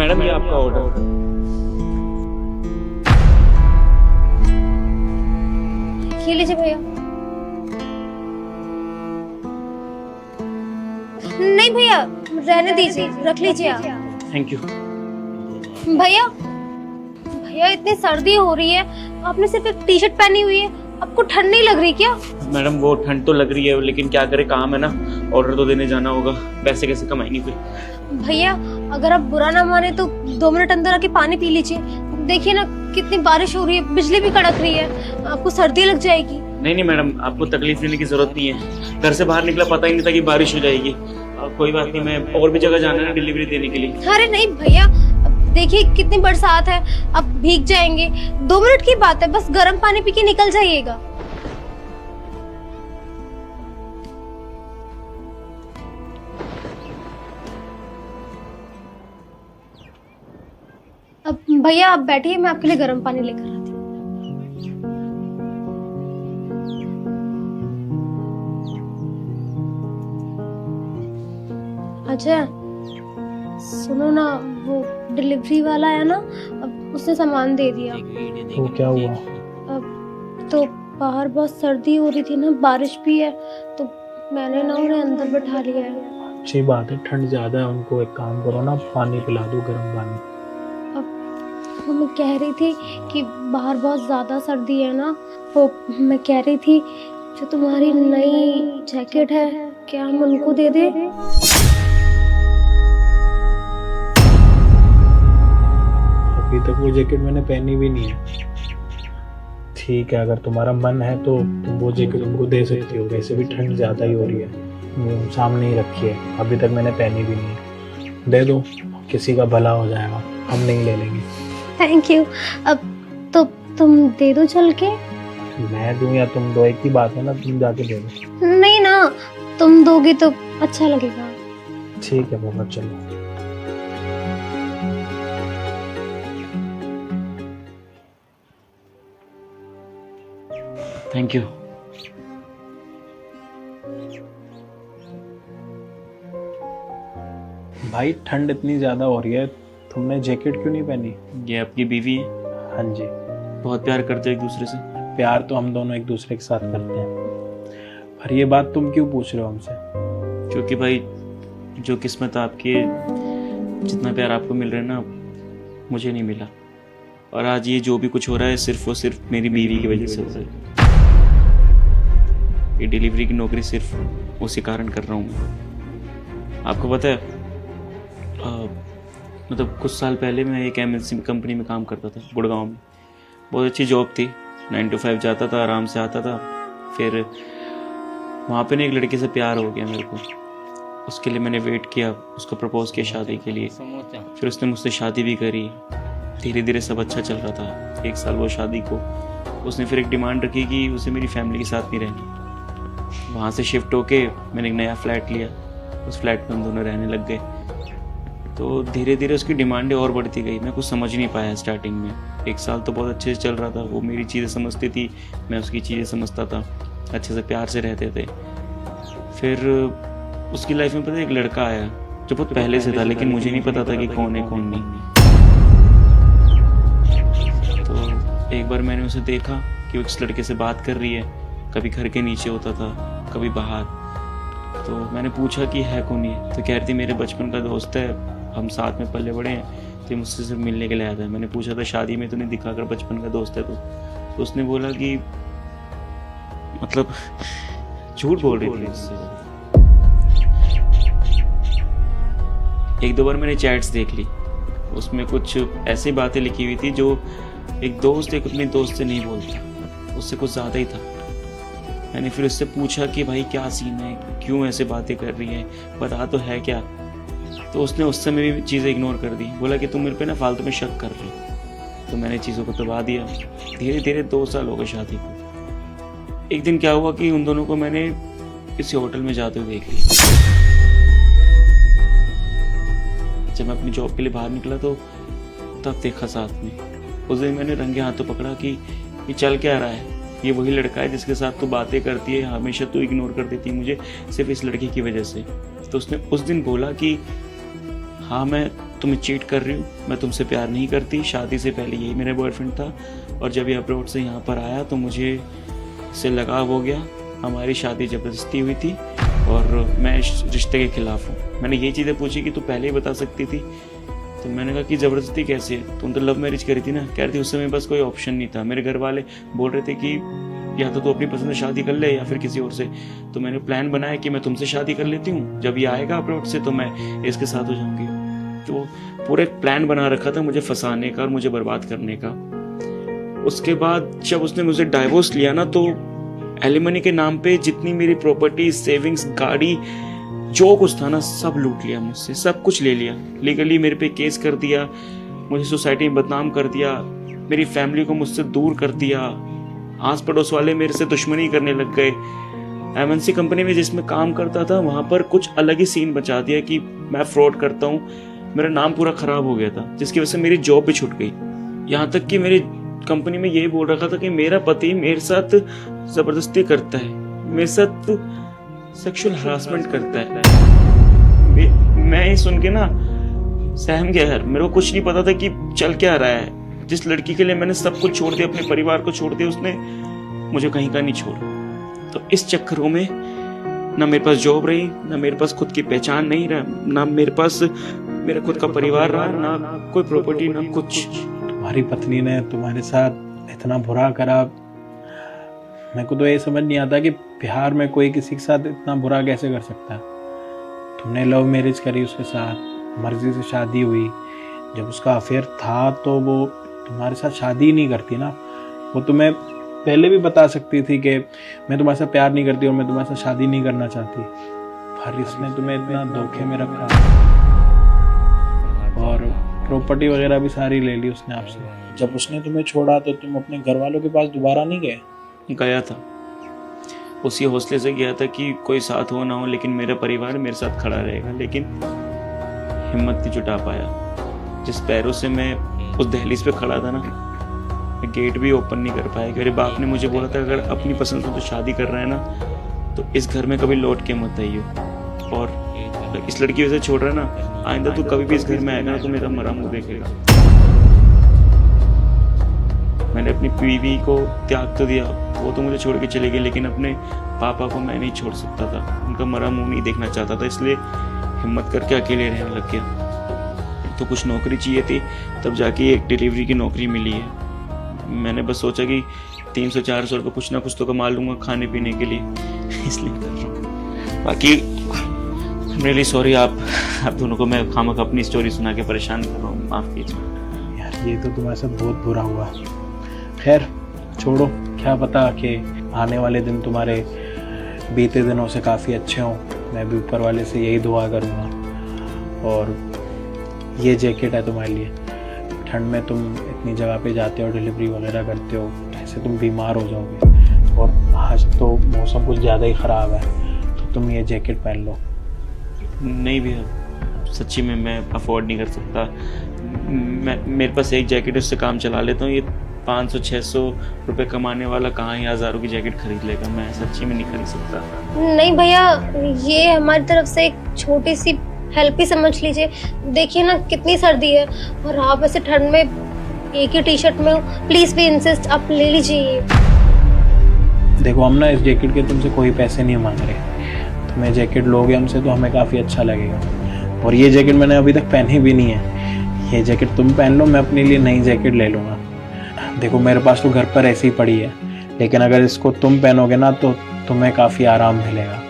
Madam ये आपका order. ये लीजिए भैया। नहीं भैया, रहने दीजिए, रख लीजिए आप। Thank you. भैया भैया, इतनी सर्दी हो रही है, आपने सिर्फ एक टी शर्ट पहनी हुई है, आपको ठंड नहीं लग रही क्या? मैडम वो ठंड तो लग रही है, लेकिन क्या करे, काम है ना, ऑर्डर तो देने जाना होगा, पैसे कैसे कमाएंगे फिर। भैया अगर आप बुरा ना माने तो 2 मिनट अंदर आके पानी पी लीजिए। देखिए ना कितनी बारिश हो रही है, बिजली भी कड़क रही है, आपको सर्दी लग जाएगी। नहीं मैडम, आपको तकलीफ लेने की जरूरत नहीं है, घर से बाहर निकला पता ही नहीं था कि बारिश हो जाएगी। कोई बात नहीं, मैं और भी जगह जाना है ना डिलीवरी देने के लिए। अरे नहीं भैया, देखिए कितनी बरसात है, आप भीग जाएंगे। 2 मिनट की बात है, बस गर्म पानी पी के निकल जाइएगा। अब भैया आप बैठिए, मैं आपके लिए गर्म पानी लेकर आती हूँ। अजय सुनो ना, वो डिलीवरी वाला है ना, अब उसने सामान दे दिया। तो क्या हुआ? अब तो बाहर बहुत सर्दी हो रही थी ना, बारिश भी है, तो मैंने ना उन्हें अंदर बैठा लिया है। अच्छी बात है, ठंड ज्यादा है, उनको एक काम करो ना, पानी पिला दो, गर्म पानी। वो मैं कह रही थी कि बाहर बहुत ज़्यादा सर्दी है ना, वो मैं कह रही थी जो तुम्हारी नई जैकेट है, क्या हम उनको दे दे? अभी तक वो जैकेट मैंने पहनी भी नहीं है। ठीक है, अगर तुम्हारा मन है तो तुम वो जैकेट उनको दे सकती हो, वैसे भी ठंड ज़्यादा ही हो रही है, वो सामने ही रखी है, अभी तक मैंने पहनी भी नहीं है। दे दो, किसी का भला हो जाएगा, हम नहीं ले लेंगे। Thank you. अब तो तुम दे दो चल के। मैं दूं या तुम दो, एक ही बात है ना, तुम जाके दे दो। नहीं ना, तुम दोगे तो अच्छा लगेगा। ठीक है बाबा, चलो। Thank you. भाई ठंड इतनी ज़्यादा हो रही है, तुमने जैकेट क्यों नहीं पहनी? ये आपकी बीवी है? हाँ जी। बहुत प्यार करते हो एक दूसरे से? प्यार तो हम दोनों एक दूसरे के साथ करते हैं, पर ये बात तुम क्यों पूछ रहे हो हमसे? क्योंकि भाई जो किस्मत आपकी है, जितना प्यार आपको मिल रहा है ना, मुझे नहीं मिला, और आज ये जो भी कुछ हो रहा है सिर्फ और सिर्फ मेरी बीवी की वजह से हो रहा है। ये डिलीवरी की नौकरी सिर्फ उसी कारण कर रहा हूँ मैं। आपको पता है मतलब कुछ साल पहले मैं एक MNC कंपनी में काम करता था गुड़गांव में। बहुत अच्छी जॉब थी, 9 to 5 जाता था, आराम से आता था। फिर वहाँ पे ना एक लड़के से प्यार हो गया मेरे को, उसके लिए मैंने वेट किया, उसको प्रपोज किया शादी के लिए। फिर उसने मुझसे शादी भी करी, धीरे धीरे सब अच्छा चल रहा था। 1 साल वो शादी को, उसने फिर एक डिमांड रखी कि उसे मेरी फैमिली के साथ नहीं रहना। वहाँ से शिफ्ट होके मैंने एक नया फ्लैट लिया, उस फ्लैट में हम दोनों रहने लग गए। तो धीरे धीरे उसकी डिमांडें और बढ़ती गई, मैं कुछ समझ नहीं पाया स्टार्टिंग में। 1 साल तो बहुत अच्छे से चल रहा था, वो मेरी चीज़ें समझती थी, मैं उसकी चीज़ें समझता था, अच्छे से प्यार से रहते थे। फिर उसकी लाइफ में पता है एक लड़का आया जो बहुत पहले से था, लेकिन मुझे नहीं पता था कि कौन है कौन नहीं। तो एक बार मैंने उसे देखा कि वो इस लड़के से बात कर रही है, कभी घर के नीचे होता था, कभी बाहर। तो मैंने पूछा कि है कौन ये, तो कह रही थी मेरे बचपन का दोस्त है, हम साथ में पले बड़े हैं, तो मुझसे सिर्फ मिलने के लिए आया था। मैंने पूछा था शादी में तो नहीं दिखा, अगर बचपन का दोस्त है तो उसने बोला कि मतलब झूठ बोल रही थी मुझसे। 1-2 बार मैंने चैट्स देख ली, उसमें कुछ ऐसी बातें लिखी हुई थी जो एक दोस्त एक अपने दोस्त से नहीं बोलता, उससे कुछ ज़्यादा ही था। मैंने फिर उससे पूछा कि भाई क्या सीन है, क्यों ऐसे बातें कर रही है, बता तो है क्या। तो उसने उस समय भी चीज़ें इग्नोर कर दी, बोला कि तुम मेरे पे ना फालतू में शक कर रही हो। तो मैंने चीज़ों को दबा दिया। धीरे धीरे 2 साल हो गए शादी को। एक दिन क्या हुआ कि उन दोनों को मैंने किसी होटल में जाते हुए देख लिया। जब मैं अपनी जॉब के लिए बाहर निकला तो तब देखा साथ में। उस दिन मैंने रंगे हाथों पकड़ा कि ये चल क्या रहा है, ये वही लड़का है जिसके साथ तू बातें करती है, हमेशा तू इग्नोर कर देती है मुझे सिर्फ इस लड़की की वजह से। तो उसने उस दिन बोला कि हाँ मैं तुम्हें चीट कर रही हूँ, मैं तुमसे प्यार नहीं करती, शादी से पहले यही मेरा बॉयफ्रेंड था और जब ये अब्रॉड से यहाँ पर आया तो मुझे इससे लगाव हो गया, हमारी शादी ज़बरदस्ती हुई थी और मैं इस रिश्ते के खिलाफ़ हूँ। मैंने ये चीज़ें पूछी कि तू पहले ही बता सकती थी, तो मैंने कहा कि ज़बरदस्ती कैसे है, तुम तो लव मैरिज करी थी ना। कह रही थी उस समय बस कोई ऑप्शन नहीं था, मेरे घर वाले बोल रहे थे कि या तो तू अपनी पसंद से शादी कर ले या फिर किसी और से। तो मैंने प्लान बनाया कि मैं तुमसे शादी कर लेती हूँ, जब ये आएगा अब्रॉड से तो मैं इसके साथ हो जाऊंगी। तो पूरा एक प्लान बना रखा था मुझे फंसाने का और मुझे बर्बाद करने का। उसके बाद जब उसने मुझे डाइवोर्स लिया ना, तो एलिमनी के नाम पे जितनी मेरी प्रॉपर्टी, सेविंग्स, गाड़ी, जो कुछ था ना, सब लूट लिया मुझसे, सब कुछ ले लिया। लीगली मेरे पे केस कर दिया, मुझे सोसाइटी में बदनाम कर दिया, मेरी फैमिली को मुझसे दूर कर दिया, आस पड़ोस वाले मेरे से दुश्मनी करने लग गए। एमएनसी कंपनी में जिसमें काम करता था वहाँ पर कुछ अलग ही सीन बचा दिया कि मैं फ्रॉड करता हूँ, मेरा नाम पूरा खराब हो गया था, जिसकी वजह से मेरी जॉब भी छूट गई। यहाँ तक कि मेरी कंपनी में यही बोल रखा था कि मेरा पति मेरे साथ जबरदस्ती करता है, मेरे साथ सेक्सुअल हरासमेंट करता है। मैं ये सुन के ना सहम गया यार, मेरे को कुछ नहीं पता था कि चल क्या रहा है। जिस लड़की के लिए मैंने सब कुछ छोड़ दिया, अपने परिवार को छोड़ दिया, उसने मुझे कहीं का नहीं छोड़ा। तो इस चक्करों में ना मेरे पास जॉब रही, ना मेरे पास खुद की पहचान नहीं रहा, ना मेरे पास मेरा खुद का परिवार रहा, ना कोई प्रॉपर्टी, ना कुछ। तुम्हारी पत्नी ने तुम्हारे साथ इतना बुरा करा, मेरे को तो ये समझ नहीं आता कि प्यार में कोई किसी के साथ इतना बुरा कैसे कर सकता है। तुमने लव मैरिज करी उसके साथ, मर्जी से शादी हुई। जब उसका अफेयर था तो वो तुम्हारे साथ शादी ही नहीं करती ना, वो तुम्हें पहले भी बता सकती थी कि मैं तुम्हारे साथ प्यार नहीं करती और मैं तुम्हारे साथ शादी नहीं करना चाहती, पर इसने तुम्हें इतना धोखे में रखा और प्रॉपर्टी वगैरह भी सारी ले ली उसने आपसे। जब उसने तुम्हें छोड़ा तो तुम अपने घर वालों के पास दोबारा नहीं गए? गया था, उसी हौसले से गया था कि कोई साथ हो ना हो लेकिन मेरा परिवार मेरे साथ खड़ा रहेगा, लेकिन हिम्मत नहीं जुटा पाया। जिस पैरों से मैं उस दहलीज पे खड़ा था ना, मैं गेट भी ओपन नहीं कर पाया। मेरे बाप ने मुझे बोला था अगर अपनी पसंद से तो शादी कर रहा है ना तो इस घर में कभी लौट के मत आइयो, और इस लड़की वजह से छोड़ रहा है ना, आइंदा तू कभी भी इस घर में आएगा ना तो मेरा मरा मुंह देखेगा। मैंने अपनी बीवी को त्याग तो दिया, वो तो मुझे छोड़ के चले गए, लेकिन अपने पापा को मैं नहीं छोड़ सकता था, उनका मरा मुंह नहीं देखना चाहता था, इसलिए हिम्मत करके अकेले रहने लग गया। तो कुछ नौकरी चाहिए थी, तब जाके एक डिलीवरी की नौकरी मिली है। मैंने बस सोचा कि 300-400 रुपये कुछ ना कुछ तो कमा लूँगा खाने पीने के लिए, इसलिए कर रहा हूँ। बाकी रियली सॉरी, आप दोनों को मैं खामख अपनी स्टोरी सुना के परेशान कर रहा हूँ, माफ़ कीजिए यार। ये तो तुम्हारे साथ बहुत बुरा हुआ। खैर छोड़ो, क्या पता कि आने वाले दिन तुम्हारे बीते दिनों से काफ़ी अच्छे हों। मैं भी ऊपर वाले से यही दुआ करूँगा। और ये जैकेट है तुम्हारे लिए, ठंड में तुम इतनी जगह पे जाते हो, डिलीवरी वगैरह करते हो, ऐसे तुम बीमार हो जाओगे, और आज तो मौसम कुछ ज़्यादा ही ख़राब है, तो तुम ये जैकेट पहन लो। नहीं भैया, सच्ची में मैं अफोर्ड नहीं कर सकता। मेरे पास एक जैकेट है, उससे काम चला लेता हूँ। ये 500-600 रुपये कमाने वाला कहाँ ही हज़ारों की जैकेट खरीद लेगा, मैं सच्ची में नहीं खरीद सकता। नहीं भैया, ये हमारी तरफ से एक छोटी सी हेल्प ही समझ लीजिए। देखिए ना कितनी सर्दी है और आप ऐसे ठंड में एक ही टी शर्ट में हो, प्लीज भी इंसिस्ट, आप ले लीजिए। देखो हम ना इस जैकेट के तुमसे कोई पैसे नहीं मांग रहे, तुम्हें जैकेट लोगे हमसे तो हमें काफ़ी अच्छा लगेगा। और ये जैकेट मैंने अभी तक पहनी भी नहीं है, ये जैकेट तुम पहन लो, मैं अपने लिए नई जैकेट ले लूँगा। देखो मेरे पास तो घर पर ऐसे ही पड़ी है, लेकिन अगर इसको तुम पहनोगे ना तो तुम्हें काफ़ी आराम मिलेगा।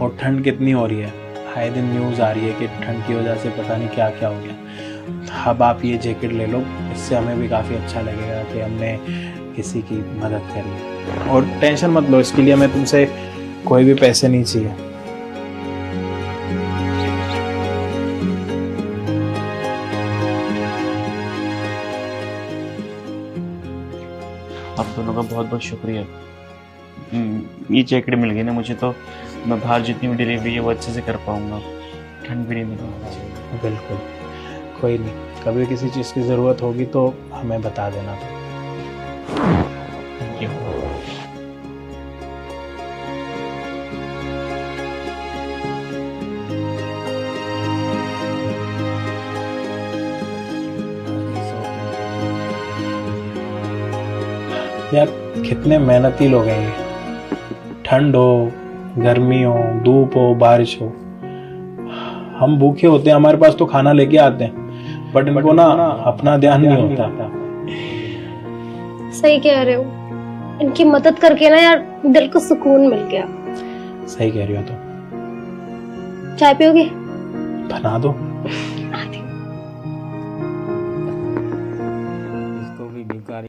और ठंड कितनी हो रही है, आए दिन न्यूज़ आ रही है कि ठंड की वजह से पता नहीं क्या क्या हो गया। अब आप ये जैकेट ले लो, इससे हमें भी काफ़ी अच्छा लगेगा कि हमने किसी की मदद करी। और टेंशन मत लो, इसके लिए हमें तुमसे कोई भी पैसे नहीं चाहिए। आप दोनों का बहुत बहुत शुक्रिया। ये जैकेट मिल गई ना मुझे, तो मैं बाहर जितनी भी डिलीवरी है वो अच्छे से कर पाऊँगा, ठंड भी नहीं मिलेगी। बिल्कुल, कोई नहीं, कभी किसी चीज़ की ज़रूरत होगी तो हमें बता देना। Thank you. यार कितने मेहनती लोग हैं ये, ठंड हो, गर्मी हो, धूप हो, बारिश हो, हम भूखे होते हैं, हमारे पास तो खाना लेके आते हैं, बट इनको ना अपना ध्यान नहीं होता। सही कह रहे हो, इनकी मदद करके ना यार दिल को सुकून मिल गया। सही कह रही हो, तो चाय पियोगे? बना दो।